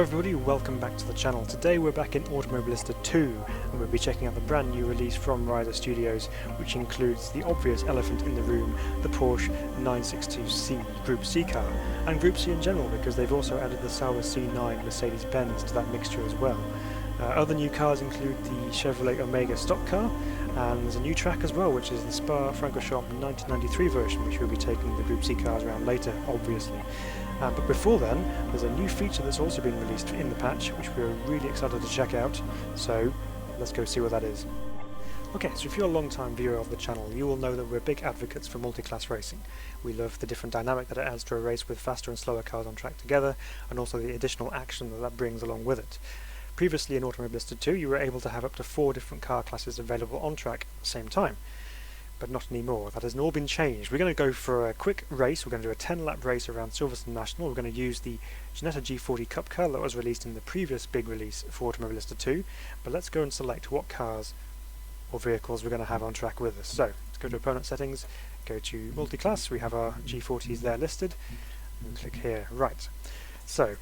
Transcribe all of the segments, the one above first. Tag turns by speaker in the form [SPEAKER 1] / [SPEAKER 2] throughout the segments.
[SPEAKER 1] Hello everybody, welcome back to the channel. Today we're back in Automobilista 2 and we'll be checking out the brand new release from Reiza Studios, which includes the obvious elephant in the room, the Porsche 962C Group C car, and Group C in general because they've also added the Sauber C9 Mercedes-Benz to that mixture as well. Other new cars include the Chevrolet Omega stock car, and there's a new track as well, which is the Spa Francorchamps 1993 version, which will be taking the Group C cars around later, obviously. But before then, there's a new feature that's also been released in the patch, which we're really excited to check out, so let's go see what that is. Okay, so if you're a long-time viewer of the channel, you will know that we're big advocates for multi-class racing. We love the different dynamic that it adds to a race with faster and slower cars on track together, and also the additional action that brings along with it. Previously in Automobilista 2, you were able to have up to 4 different car classes available on track at the same time. But not anymore. That has all been changed. We're going to go for a quick race. We're going to do a 10-lap race around Silverstone National. We're going to use the Ginetta G40 Cup car that was released in the previous big release for Automobilista 2. But let's go and select what cars or vehicles we're going to have on track with us. So, let's go to opponent settings, go to multi-class. We have our G40s there listed. And click here. Right. So,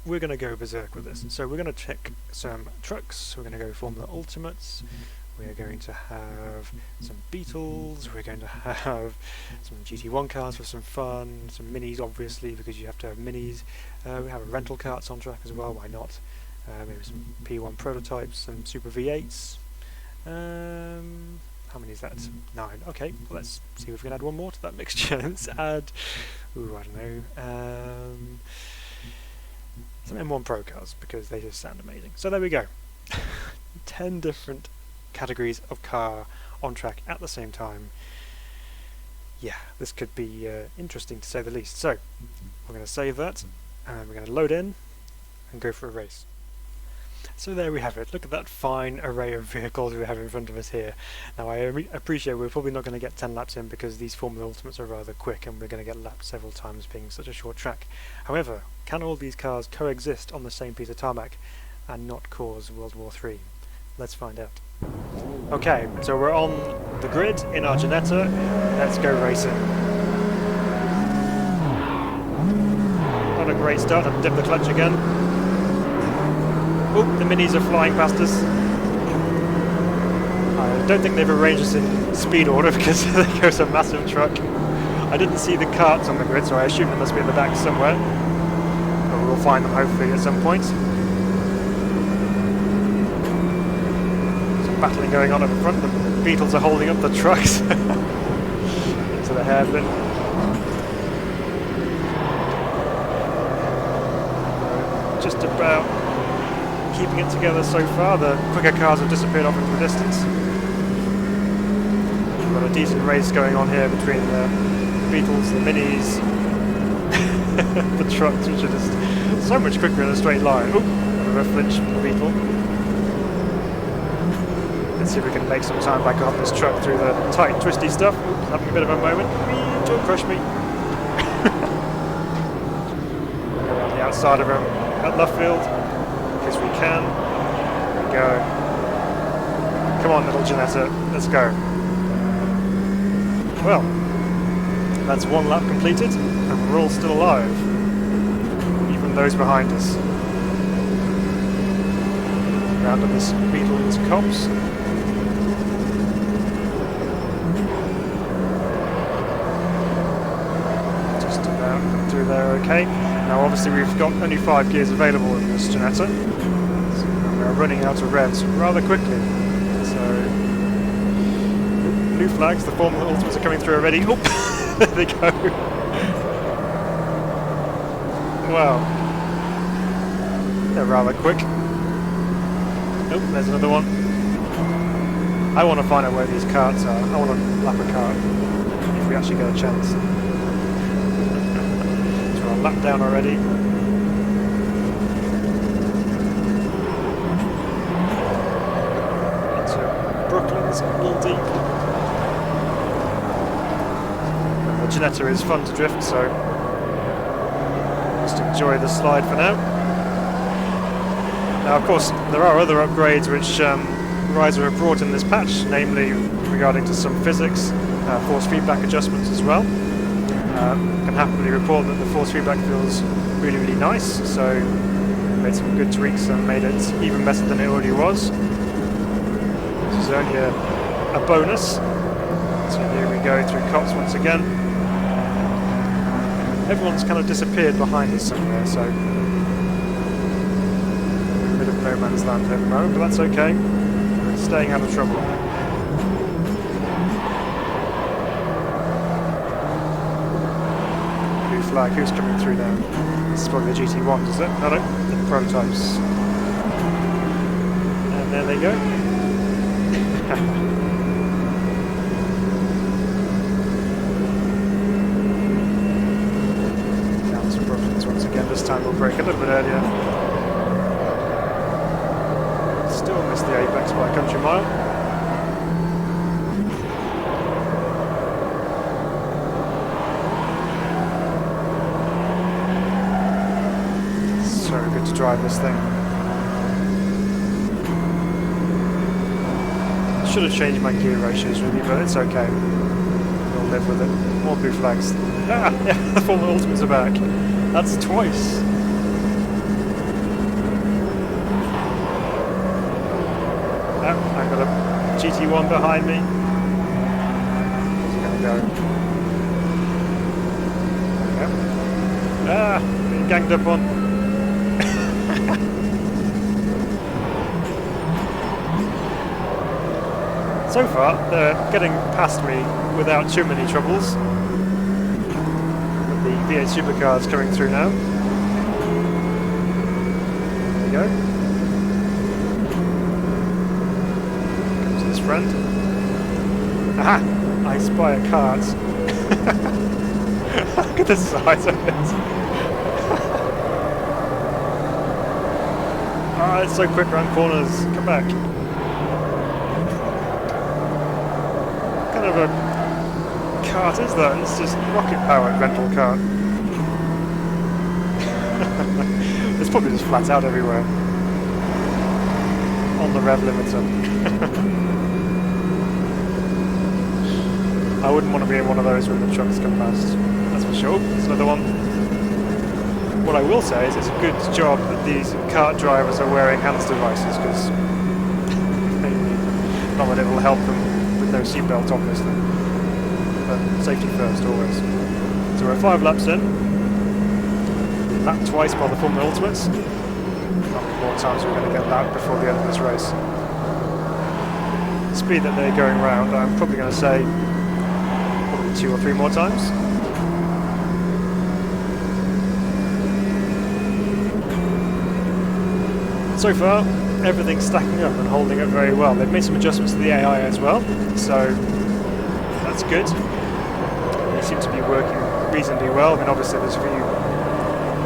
[SPEAKER 1] we're going to go berserk with this. So we're going to check some trucks. We're going to go Formula Ultimates. We're going to have some Beetles, we're going to have some GT1 cars for some fun, some minis obviously because you have to have minis. We have rental carts on track as well, why not? Maybe some P1 prototypes, some Super V8s. How many is that? 9. Okay, well, let's see if we can add one more to that mixture. Let's add, ooh, I don't know, some M1 Pro cars because they just sound amazing. So there we go. 10 different categories of car on track at the same time. Yeah, this could be interesting to say the least. So, we're going to save that, and we're going to load in, and go for a race. So there we have it. Look at that fine array of vehicles we have in front of us here. Now I appreciate we're probably not going to get 10 laps in because these Formula Ultimates are rather quick and we're going to get lapped several times being such a short track. However, can all these cars coexist on the same piece of tarmac and not cause World War III? Let's find out. Okay, so we're on the grid in our Ginetta. Let's go racing. Not a great start. I've dipped the clutch again. Oh, the minis are flying past us. I don't think they've arranged us in speed order because there goes a massive truck. I didn't see the carts on the grid, so I assume they must be in the back somewhere. But we'll find them hopefully at some point. Battling going on at the front. The Beetles are holding up the trucks into the hairpin. Just about keeping it together so far. The quicker cars have disappeared off into the distance. We've got a decent race going on here between the Beetles, the Minis, the trucks, which are just so much quicker in a straight line. Oop, bit of a flinch from the Beetle. Let's see if we can make some time back on this truck through the tight, twisty stuff. Oops, having a bit of a moment. Don't crush me. Go around the outside of him at left field. Because we can. There we go. Come on, little Ginetta. Let's go. Well, that's one lap completed, and we're all still alive. Even those behind us. Round of this Beetle's copse. Through there, okay. Now obviously we've got only 5 gears available in this Ginetta, and we're running out of revs rather quickly. So, blue flags, the Formula Ultimates are coming through already. Oh, there they go. Wow. They're rather quick. Oh, there's another one. I want to find out where these carts are. I want to lap a cart, if we actually get a chance. Lap down already. Into Brooklyn's all deep. The Ginetta is fun to drift, so just enjoy the slide for now. Now, of course, there are other upgrades which Reiza have brought in this patch, namely regarding to some physics, force feedback adjustments as well. Can happily report that the force feedback feels really, really nice, so made some good tweaks and made it even better than it already was. This is only a bonus. So here we go through cops once again. Everyone's kind of disappeared behind us somewhere, so a bit of no man's land at the moment, but that's okay. We're staying out of trouble. Blue flag, who's coming through now? This is probably the GT1s, is it? No, no, the prototypes. And there they go. Once again, this time we'll brake a little bit earlier. Still missed the apex by a country mile. So good to drive this thing. Should have changed my gear ratios really, but it's okay. We'll live with it. More blue flags. Ah, yeah, the Formula Ultimates are back. That's twice. Oh, I've got a GT1 behind me. Where's it going to go? There we go. Ah, being ganged up on. So far, they're getting past me without too many troubles. The V8 supercars coming through now. There we go. Comes his friend. Aha! I spy a cart. Look at the size of it. Ah, it's so quick around corners. Come back. What kind of a cart is that? It's just rocket powered rental cart. It's probably just flat out everywhere. On the rev limiter. I wouldn't want to be in one of those when the trucks come past. That's for sure. It's another one. What I will say is it's a good job that these cart drivers are wearing hands devices, because not that it will help them with no seatbelt obviously. But safety first, always. So we're 5 laps in. Lapped twice by the Formula Ultimates. Not many more times we're going to get lapped before the end of this race. The speed that they're going round, I'm probably going to say probably 2 or 3 more times. So far, everything's stacking up and holding up very well. They've made some adjustments to the AI as well, so that's good. They seem to be working reasonably well. I mean, obviously there's a few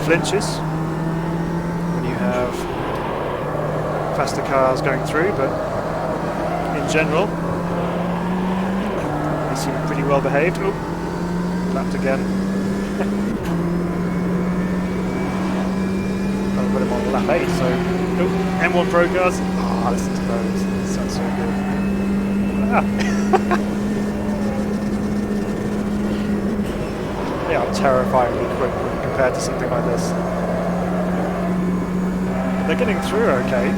[SPEAKER 1] flinches when you have faster cars going through, but in general they seem pretty well behaved. Oh, lapped again. I'll put him on lap 8, so M1 Pro cars. Ah, listen to those. They sound so good. Ah. They are terrifyingly quick compared to something like this. But they're getting through okay.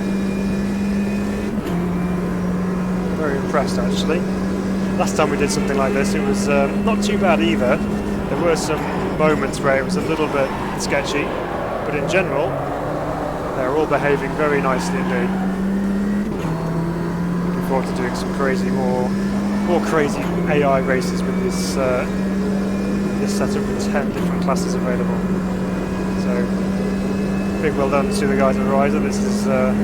[SPEAKER 1] Very impressed actually. Last time we did something like this, it was not too bad either. There were some moments where it was a little bit sketchy, but in general, they're all behaving very nicely indeed. Looking forward to doing some crazy, more crazy AI races with this this setup with 10 different classes available. So, big well done to the guys at Reiza. This is an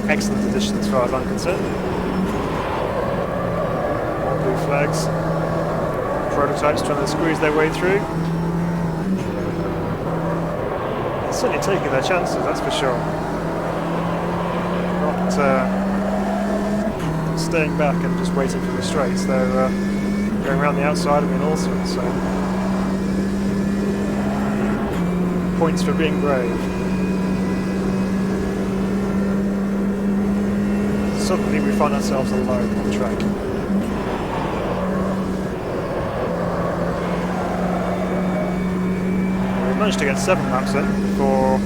[SPEAKER 1] excellent addition as far as I'm concerned. More blue flags. Prototypes trying to squeeze their way through. They're certainly taking their chances, that's for sure. Not staying back and just waiting for the straights. They're going around the outside of me and all sorts. So. Points for being brave. Suddenly we find ourselves alone on the track. We managed to get 7 laps in before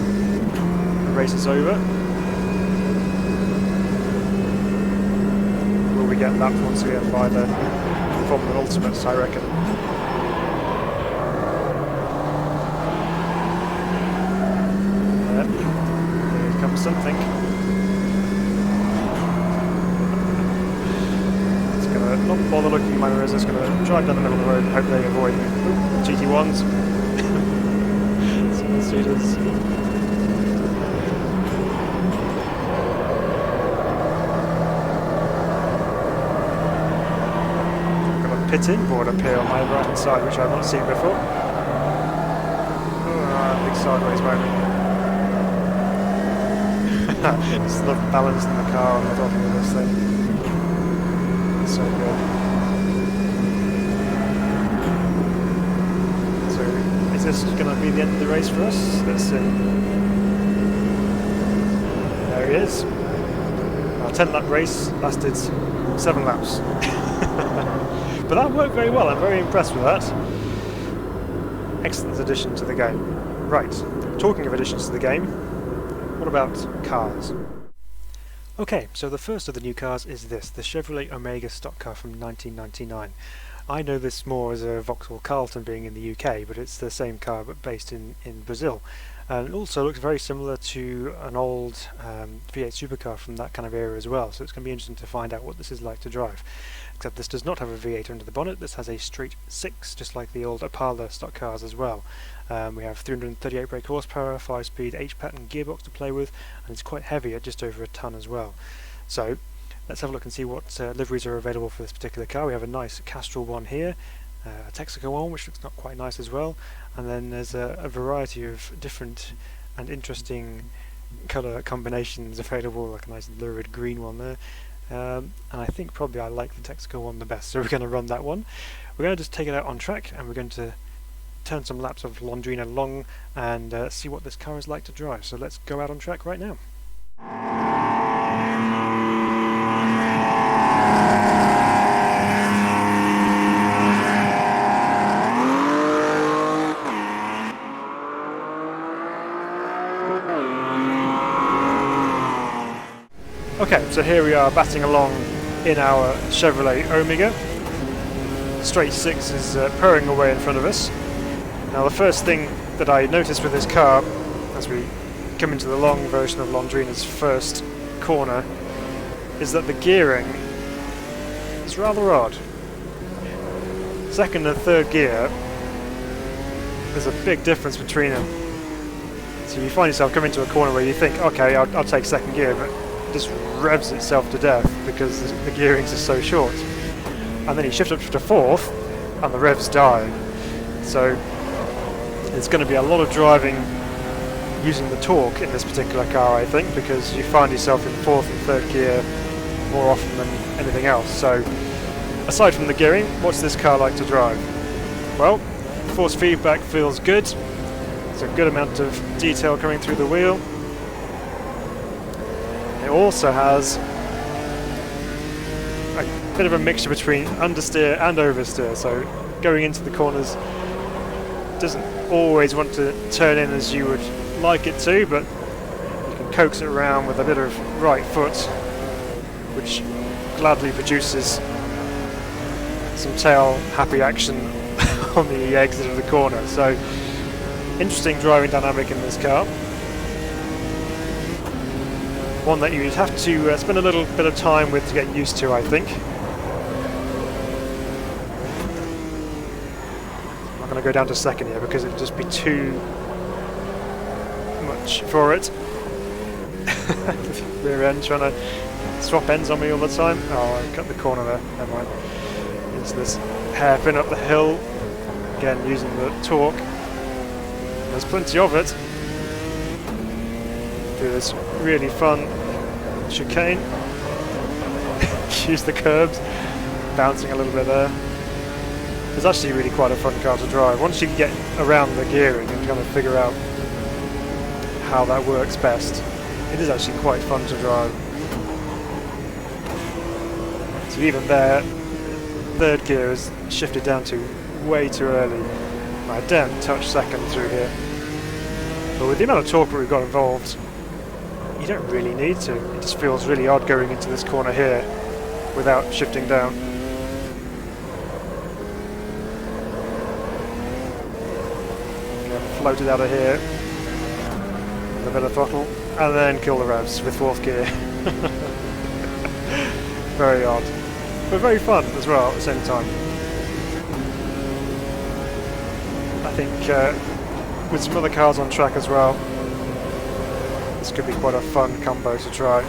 [SPEAKER 1] race is over. Will we get lapped once again by the Formula Ultimates, I reckon. Here comes something. It's going to not bother looking at my mirrors, it's going to drive down the middle of the road and hope they avoid GT1s. Seaters. Pit-in board up here on my right hand side, which I've not seen before. Oh, big sideways moment. Just love balancing the car on the bottom of this thing. It's so good. So, is this going to be the end of the race for us? Let's see. There he is. Our 10-lap race lasted 7 laps. But that worked very well, I'm very impressed with that. Excellent addition to the game. Right, talking of additions to the game, what about cars? Okay, so the first of the new cars is this, the Chevrolet Omega stock car from 1999. I know this more as a Vauxhall Carlton being in the UK, but it's the same car but based in Brazil. And it also looks very similar to an old V8 supercar from that kind of era as well, so it's going to be interesting to find out what this is like to drive. Except this does not have a V8 under the bonnet, this has a straight 6, just like the old Opala stock cars as well. We have 338 brake horsepower, 5-speed H-pattern gearbox to play with, and it's quite heavy at just over a tonne as well. So, let's have a look and see what liveries are available for this particular car. We have a nice Castrol one here, a Texaco one which looks not quite nice as well, and then there's a variety of different and interesting colour combinations available, like a nice lurid green one there. And I think probably I like the Texaco one the best, so we're going to run that one. We're going to just take it out on track and we're going to turn some laps of Londrina Long and see what this car is like to drive. So let's go out on track right now. Okay, so here we are batting along in our Chevrolet Omega. Straight 6 is purring away in front of us. Now the first thing that I noticed with this car as we come into the long version of Londrina's first corner is that the gearing is rather odd. Second and third gear, there's a big difference between them. So you find yourself coming to a corner where you think, okay, I'll take second gear, but just revs itself to death because the gearings are so short. And then you shift up to fourth and the revs die. So it's going to be a lot of driving using the torque in this particular car, I think, because you find yourself in fourth and third gear more often than anything else. So aside from the gearing, what's this car like to drive? Well, force feedback feels good. There's a good amount of detail coming through the wheel. It also has a bit of a mixture between understeer and oversteer, so going into the corners doesn't always want to turn in as you would like it to, but you can coax it around with a bit of right foot, which gladly produces some tail happy action on the exit of the corner. So interesting driving dynamic in this car. One that you'd have to spend a little bit of time with to get used to, I think. I'm not going to go down to second here because it would just be too much for it. Rear end trying to swap ends on me all the time. Oh, I cut the corner there, never mind. Into this hairpin up the hill. Again, using the torque. There's plenty of it. Do this really fun chicane. Use the curbs, bouncing a little bit there. It's actually really quite a fun car to drive. Once you get around the gearing and kind of figure out how that works best, it is actually quite fun to drive. So even there, third gear is shifted down to way too early. I daren't touch second through here. But with the amount of torque that we've got involved, you don't really need to. It just feels really odd going into this corner here without shifting down. Get floated out of here with a bit of throttle, and then kill the revs with 4th gear. Very odd, but very fun as well at the same time. I think with some other cars on track as well, this could be quite a fun combo to try.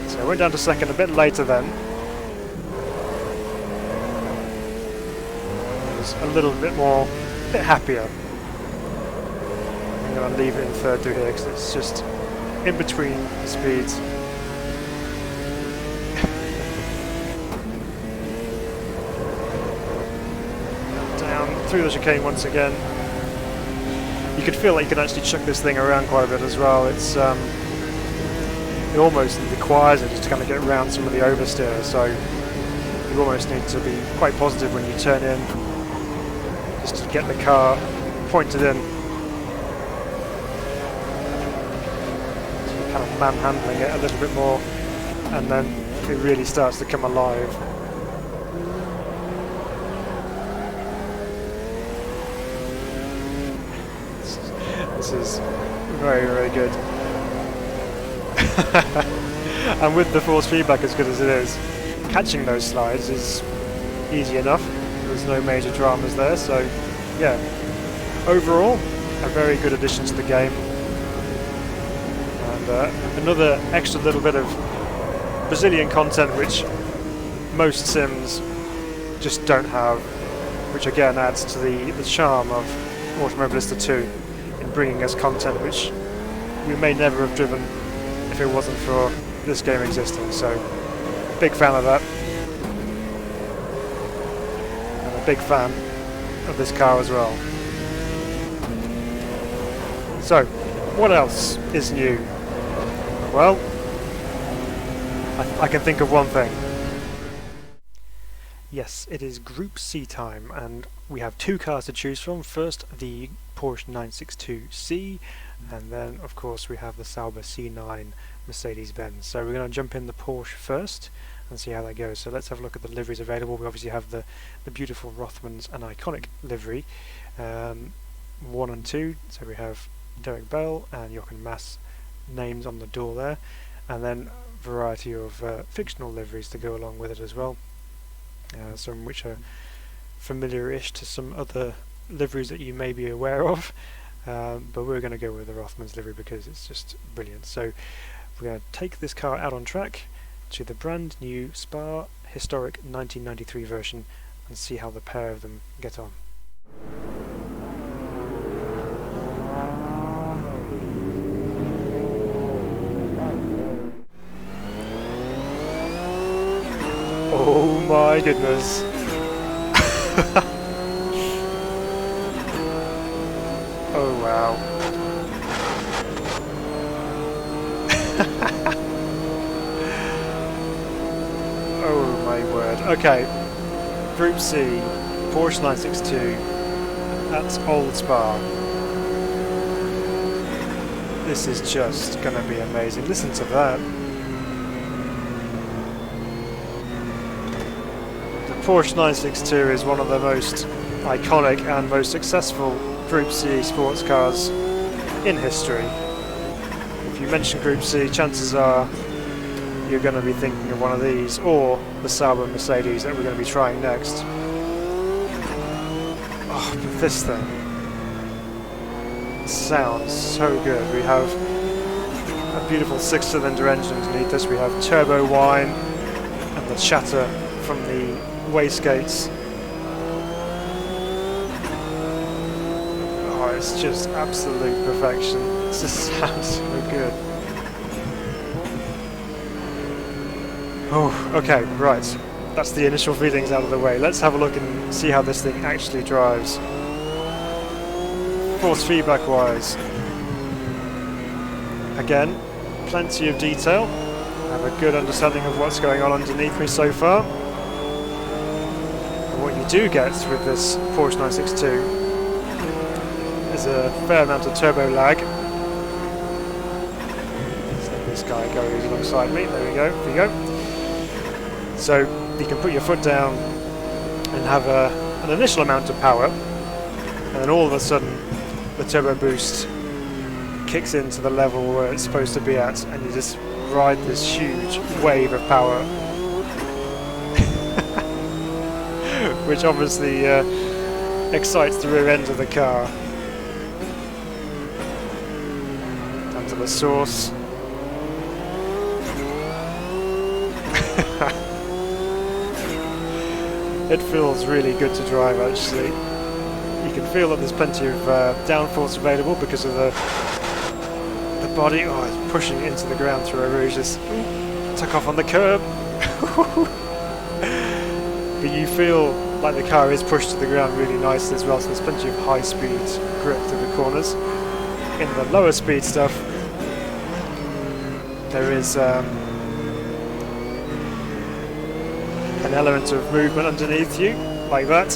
[SPEAKER 1] So I went down to 2nd a bit later then. I was a little bit happier. I'm going to leave it in 3rd through here because it's just in between the speeds. Down through the chicane once again. You could feel like you can actually chuck this thing around quite a bit as well. It's it almost requires it just to kind of get around some of the oversteer, so you almost need to be quite positive when you turn in, just to get the car pointed in. So you're kind of manhandling it a little bit more, and then it really starts to come alive. This is very, very good. And with the force feedback as good as it is, catching those slides is easy enough. There's no major dramas there, so yeah. Overall, a very good addition to the game. And another extra little bit of Brazilian content which most sims just don't have, which again adds to the charm of Automobilista 2. Bringing us content which we may never have driven if it wasn't for this game existing, so big fan of that, and a big fan of this car as well. So what else is new? Well, I can think of one thing. Yes, it is Group C time, and we have 2 cars to choose from. First, the Porsche 962C, and then of course we have the Sauber C9 Mercedes-Benz. So we're going to jump in the Porsche first and see how that goes. So let's have a look at the liveries available. We obviously have the beautiful Rothmans, an iconic livery, 1 and 2. So we have Derek Bell and Jochen Mass names on the door there, and then a variety of fictional liveries to go along with it as well. Some which are familiar-ish to some other liveries that you may be aware of, but we're going to go with the Rothmans livery because it's just brilliant. So we're going to take this car out on track to the brand new Spa Historic 1993 version and see how the pair of them get on. Oh my goodness. Oh wow. Oh my word. Okay. Group C, Porsche 962. That's Old Spa. This is just gonna be amazing. Listen to that. Porsche 962 is one of the most iconic and most successful Group C sports cars in history. If you mention Group C, chances are you're going to be thinking of one of these, or the Sauber Mercedes that we're going to be trying next. Oh, but this thing sounds so good. We have a beautiful 6-cylinder engine underneath us, we have turbo whine and the chatter from the wastegates. Oh, it's just absolute perfection. This just sounds so good. Oh, okay, right. That's the initial feelings out of the way. Let's have a look and see how this thing actually drives. Force feedback wise. Again, plenty of detail. I have a good understanding of what's going on underneath me so far. What you do get with this Porsche 962 is a fair amount of turbo lag, this guy goes alongside me. There we go. There you go. So you can put your foot down and have an initial amount of power, and then all of a sudden the turbo boost kicks into the level where it's supposed to be at, and you just ride this huge wave of power, which obviously excites the rear end of the car. Down to the source. It feels really good to drive, actually. You can feel that there's plenty of downforce available because of the body. Oh, it's pushing it into the ground through a rouge. Just took off on the curb. But you feel like the car is pushed to the ground really nicely as well, so there's plenty of high-speed grip through the corners. In the lower speed stuff, there is an element of movement underneath you, like that.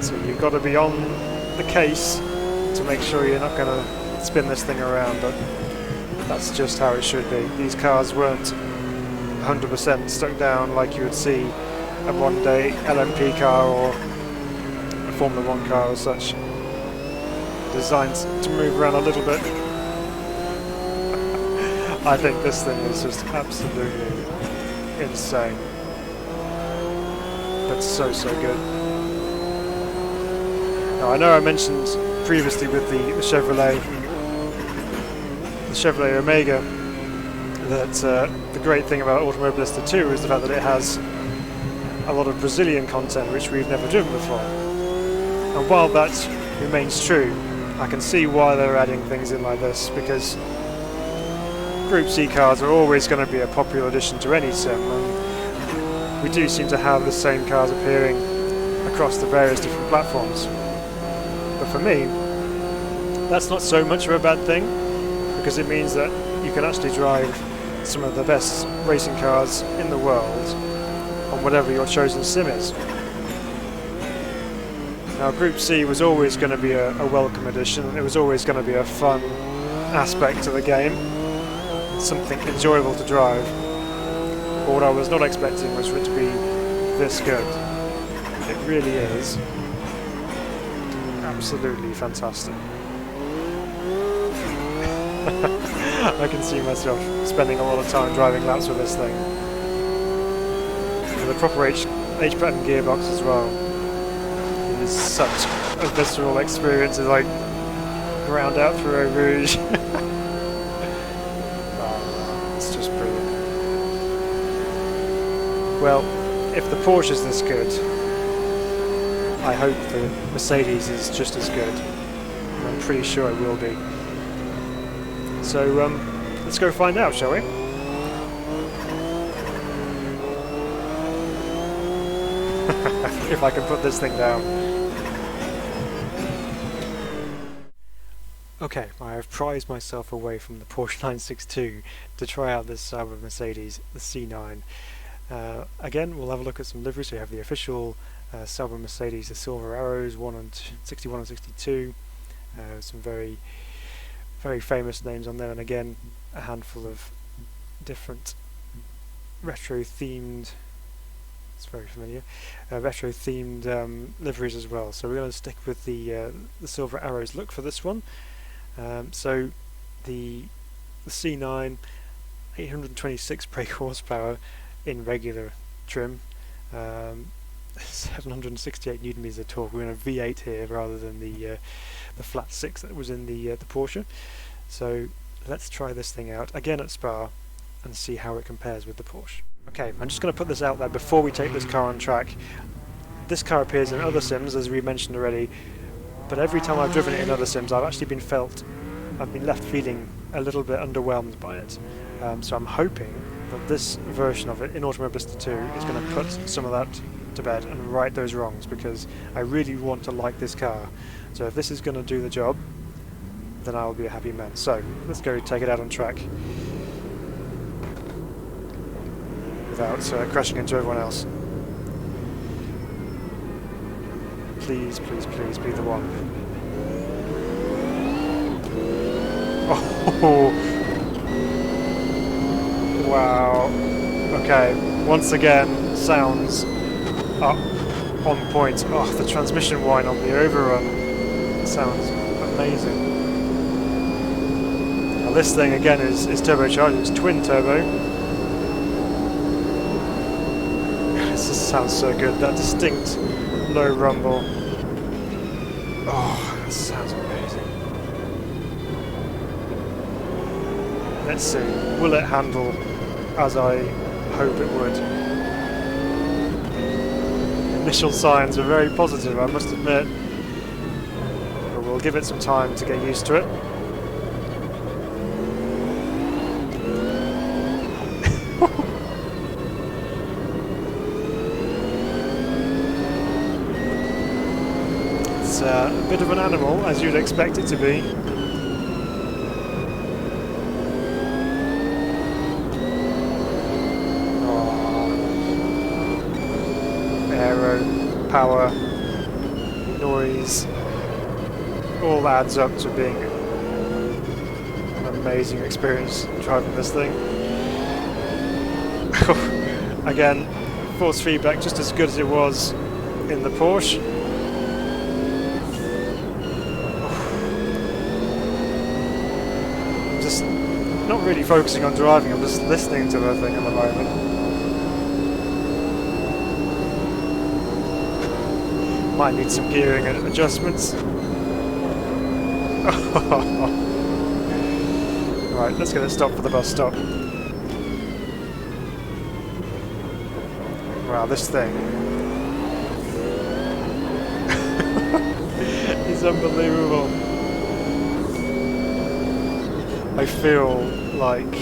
[SPEAKER 1] So you've got to be on the case to make sure you're not going to spin this thing around, but that's just how it should be. These cars weren't 100% stuck down like you would see a one-day LMP car or a Formula 1 car or such. Designed to move around a little bit. I think this thing is just absolutely insane. But so good. Now, I know I mentioned previously with the Chevrolet Omega that the great thing about Automobilista 2 is the fact that it has a lot of Brazilian content which we've never driven before. And while that remains true, I can see why they're adding things in like this, because Group C cars are always going to be a popular addition to any sim, and we do seem to have the same cars appearing across the various different platforms. But for me, that's not so much of a bad thing, because it means that you can actually drive some of the best racing cars in the world on whatever your chosen sim is. Now, Group C was always going to be a welcome addition. It was always going to be a fun aspect to the game, something enjoyable to drive. But what I was not expecting was for it to be this good. It really is absolutely fantastic. I can see myself spending a lot of time driving laps with this thing. And the proper H-pattern gearbox as well. It is such a visceral experience as I ground out through a rouge. Oh, it's just brilliant. Well, if the Porsche is this good, I hope the Mercedes is just as good. And I'm pretty sure it will be. So let's go find out, shall we? If I can put this thing down. Okay, I have prized myself away from the Porsche 962 to try out this Sauber Mercedes, the C9. Again, we'll have a look at some liveries. So you have the official Sauber Mercedes, the silver arrows, 61 and 62. Some very famous names on there, and again a handful of different retro-themed, it's very familiar, retro-themed liveries as well. So we're going to stick with the silver arrows look for this one. So the C9, 826 brake horsepower in regular trim, 768 newton meters of torque. We're in a V8 here rather than the flat 6 that was in the Porsche. So let's try this thing out again at Spa and see how it compares with the Porsche. Okay, I'm just going to put this out there before we take this car on track. This car appears in other sims, as we mentioned already, but every time I've driven it in other sims I've actually been left feeling a little bit underwhelmed by it. So I'm hoping that this version of it in Automobilista 2 is going to put some of that to bed and right those wrongs, because I really want to like this car. So if this is going to do the job, then I will be a happy man. So let's go take it out on track without crashing into everyone else. Please, please, please be the one. Oh, Wow. Okay, once again, sounds up on point. Oh, the transmission whine on the overrun sounds amazing. Now this thing again is turbocharged, it's twin turbo. This just sounds so good, that distinct low rumble. Oh, this sounds amazing. Let's see, will it handle as I hope it would? Initial signs are very positive, I must admit. But we'll give it some time to get used to it. It's a bit of an animal, as you'd expect it to be. Power, noise, all adds up to being an amazing experience driving this thing. Again, force feedback just as good as it was in the Porsche. I'm just not really focusing on driving, I'm just listening to the thing at the moment. Might need some gearing and adjustments. Right, let's get it stopped for the bus stop. Wow, this thing is unbelievable. I feel like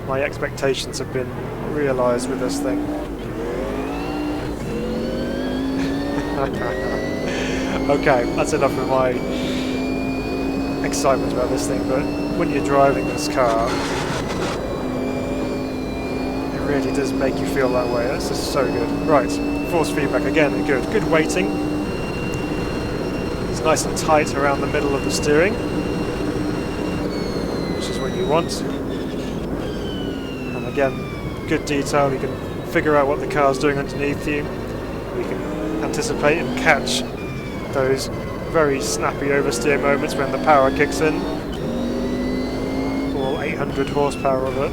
[SPEAKER 1] my expectations have been realised with this thing. Okay, that's enough of my excitement about this thing, but when you're driving this car, it really does make you feel that way. That's just so good. Right, force feedback again, good. Good weighting. It's nice and tight around the middle of the steering, which is what you want. And again, good detail, you can figure out what the car's doing underneath you. You can anticipate and catch those very snappy oversteer moments when the power kicks in. All 800 horsepower of it.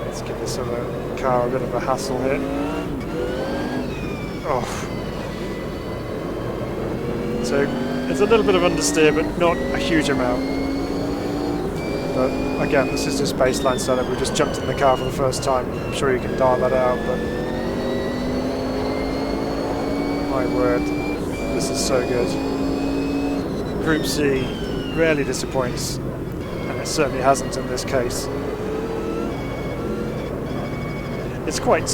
[SPEAKER 1] Let's give this other car a bit of a hassle here. Oh. So it's a little bit of understeer, but not a huge amount. But again, this is just baseline setup. We just jumped in the car for the first time. I'm sure you can dial that out, but my word, this is so good. Group C rarely disappoints, and it certainly hasn't in this case. It's quite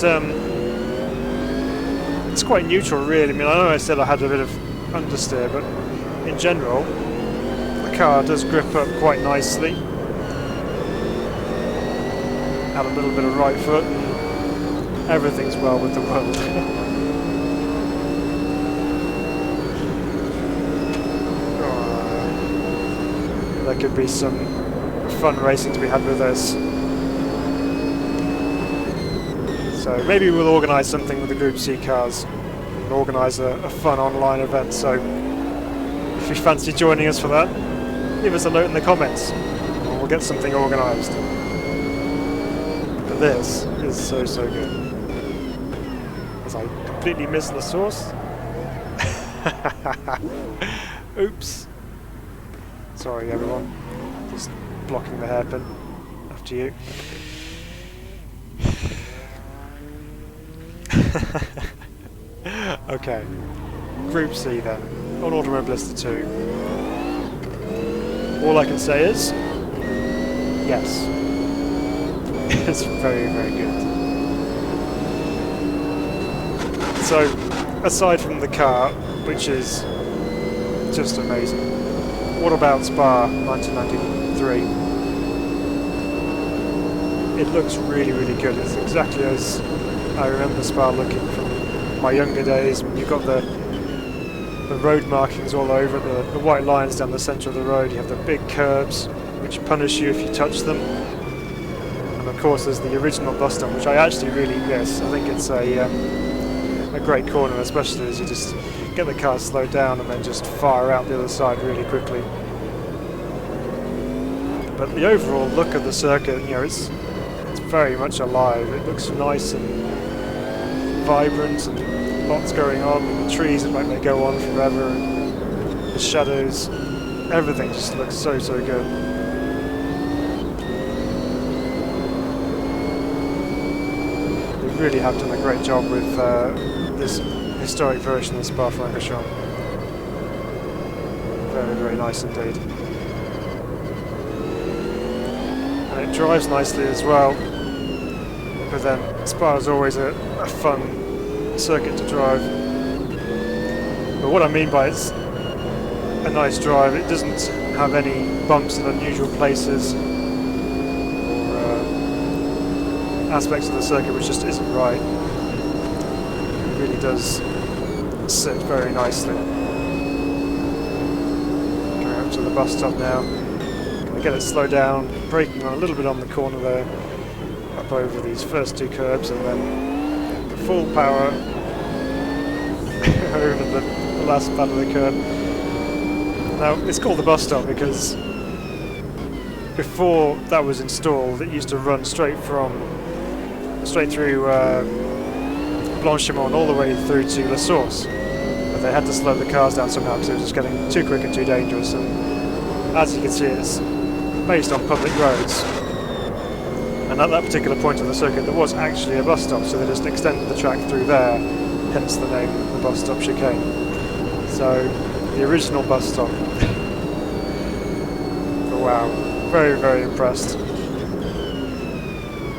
[SPEAKER 1] neutral, really. I mean, I know I said I had a bit of understeer, but in general, the car does grip up quite nicely. Add a little bit of right foot, and everything's well with the world. There could be some fun racing to be had with this. So maybe we'll organise something with the Group C cars. We'll organise a fun online event, so if you fancy joining us for that, give us a note in the comments and we'll get something organised. But this is so, so good. As I completely missed the source. Oops. Sorry everyone, just blocking the hairpin after you. Okay, Group C then, on Automobilista 2. All I can say is, yes, it's very, very good. So, aside from the car, which is just amazing, what about Spa 1993? It looks really, really good. It's exactly as I remember Spa looking from my younger days. You've got the the road markings all over, the white lines down the centre of the road. You have the big curbs which punish you if you touch them. And of course there's the original bus stop, which I actually really miss. I think it's a great corner, especially as you just get the car slowed down and then just fire out the other side really quickly. But the overall look of the circuit, you know, it's very much alive. It looks nice and vibrant, and lots going on. And the trees look like they go on forever, and the shadows, everything just looks so good. They really have done a great job with this historic version of Spa Francorchamps. Very nice indeed. And it drives nicely as well, but then Spa is always a fun circuit to drive. But what I mean by it's a nice drive, it doesn't have any bumps in unusual places or aspects of the circuit which just isn't right. It really does sit very nicely. Going up to the bus stop now. Gonna get it slowed down, braking on a little bit on the corner there, up over these first two curbs, and then the full power over the last part of the curb. Now it's called the bus stop because before that was installed, it used to run straight through Blanchimont all the way through to La Source, but they had to slow the cars down somehow because it was just getting too quick and too dangerous. And as you can see, it's based on public roads, and at that particular point of the circuit there was actually a bus stop, so they just extended the track through there, hence the name, the bus stop chicane. So the original bus stop. But wow, very impressed.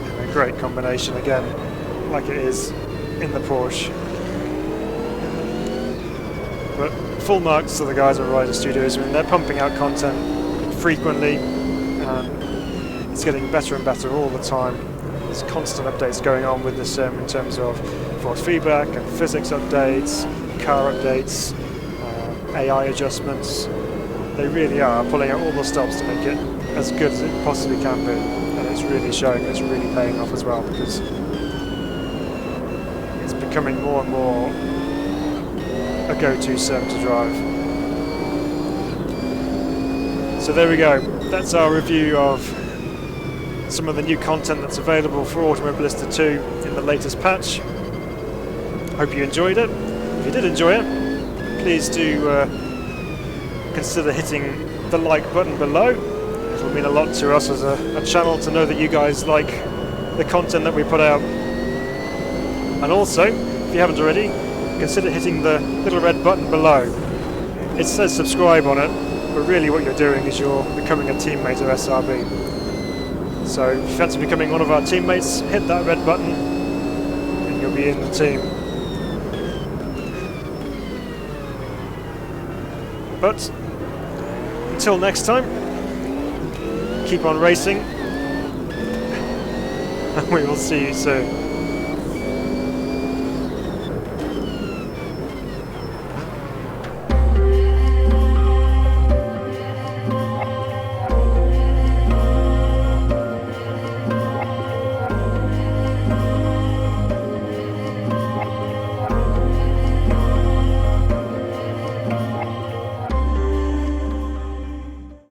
[SPEAKER 1] And a great combination again, like it is in the Porsche. But full marks to the guys at Reiza Studios. I mean, they're pumping out content frequently, and it's getting better and better all the time. There's constant updates going on with this in terms of force feedback and physics updates, car updates, AI adjustments. They really are pulling out all the stops to make it as good as it possibly can be, and it's really showing, it's really paying off as well, because it's becoming more and more a go-to sim to drive. So there we go, that's our review of some of the new content that's available for Automobilista 2 in the latest patch. Hope you enjoyed it. If you did enjoy it, please do consider hitting the like button below. It'll mean a lot to us as a channel to know that you guys like the content that we put out. And also, if you haven't already, consider hitting the little red button below. It says subscribe on it, but really what you're doing is you're becoming a teammate of SRB. So if you fancy becoming one of our teammates, hit that red button and you'll be in the team. But until next time, keep on racing, and we will see you soon.